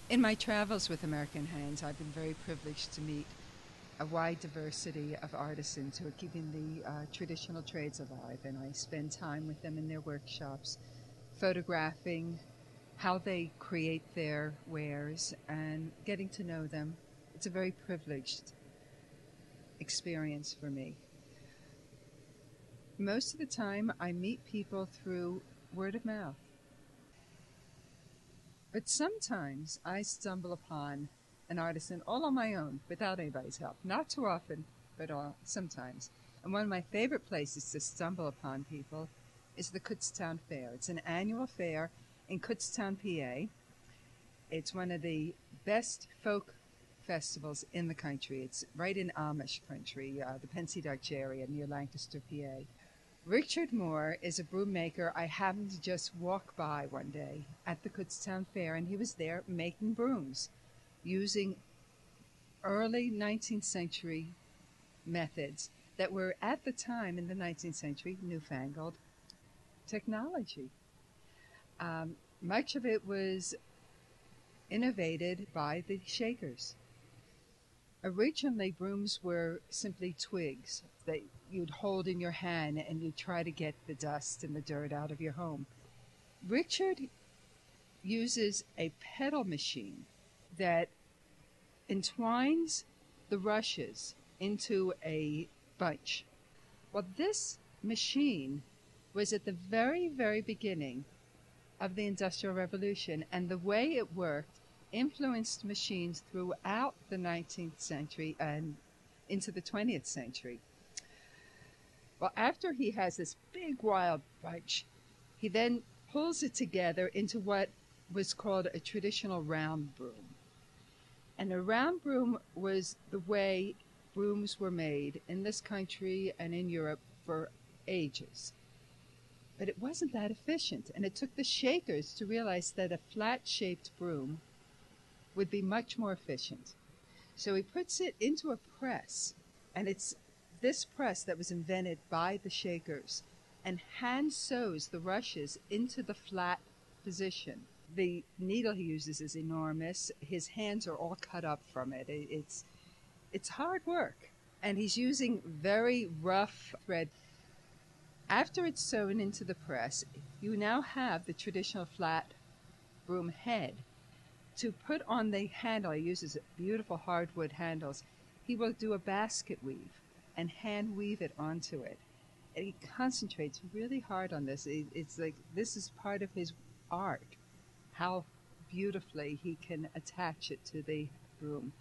In my travels with American Hands, I've been very privileged to meet a wide diversity of artisans who are keeping the traditional trades alive, and I spend time with them in their workshops, photographing how they create their wares and getting to know them. It's a very privileged experience for me. Most of the time, I meet people through word of mouth. But sometimes I stumble upon an artisan all on my own without anybody's help. Not too often, but sometimes. And one of my favorite places to stumble upon people is the Kutztown Fair. It's an annual fair in Kutztown, PA. It's one of the best folk festivals in the country. It's right in Amish country, the Pensy Dutch area near Lancaster, PA. Richard Moore is a broom maker. I happened to just walk by one day at the Kutztown Fair, and he was there making brooms using early 19th century methods that were, at the time in the 19th century, newfangled technology. Much of it was innovated by the Shakers. Originally, brooms were simply twigs that you'd hold in your hand and you'd try to get the dust and the dirt out of your home. Richard uses a pedal machine that entwines the rushes into a bunch. Well, this machine was at the very, very beginning of the Industrial Revolution, and the way it worked influenced machines throughout the 19th century and into the 20th century. Well, after he has this big wild bunch, he then pulls it together into what was called a traditional round broom. And a round broom was the way brooms were made in this country and in Europe for ages. But it wasn't that efficient, and it took the Shakers to realize that a flat-shaped broom would be much more efficient. So he puts it into a press, and it's this press that was invented by the Shakers, and hand sews the rushes into the flat position. The needle he uses is enormous. His hands are all cut up from it. It's hard work, and he's using very rough thread. After it's sewn into the press, you now have the traditional flat broom head. To put on the handle, he uses beautiful hardwood handles. He will do a basket weave and hand weave it onto it. And he concentrates really hard on this. It's like this is part of his art, how beautifully he can attach it to the broom.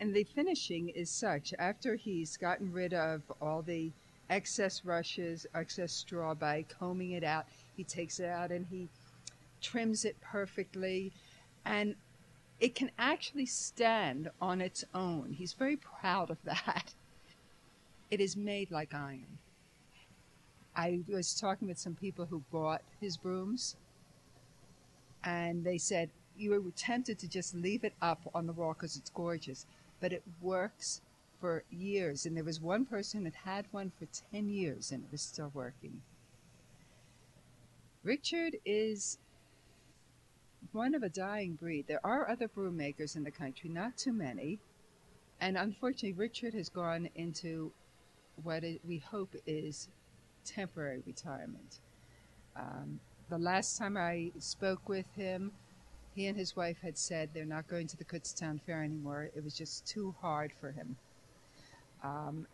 And the finishing is such, after he's gotten rid of all the excess rushes, excess straw by combing it out, he takes it out and he trims it perfectly, and it can actually stand on its own. He's very proud of that. It is made like iron. I was talking with some people who bought his brooms, and they said, you were tempted to just leave it up on the wall because it's gorgeous, but it works for years. And there was one person that had one for 10 years, and it was still working. Richard is one of a dying breed. There are other broom makers in the country, not too many. And unfortunately, Richard has gone into what we hope is temporary retirement. The last time I spoke with him, he and his wife had said they're not going to the Kutztown Fair anymore. It was just too hard for him.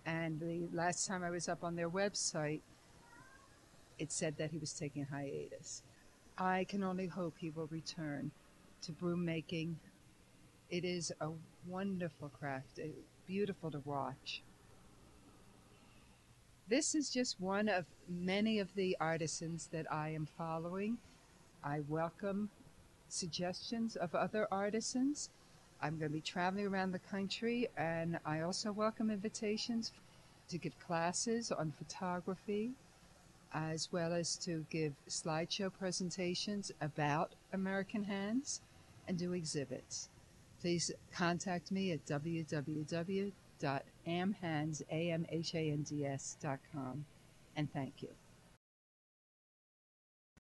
And the last time I was up on their website, it said that he was taking a hiatus. I can only hope he will return to broom making. It is a wonderful craft, beautiful to watch. This is just one of many of the artisans that I am following. I welcome suggestions of other artisans. I'm going to be traveling around the country, and I also welcome invitations to give classes on photography, as well as to give slideshow presentations about American Hands and do exhibits. Please contact me at www.amhands.com, and thank you.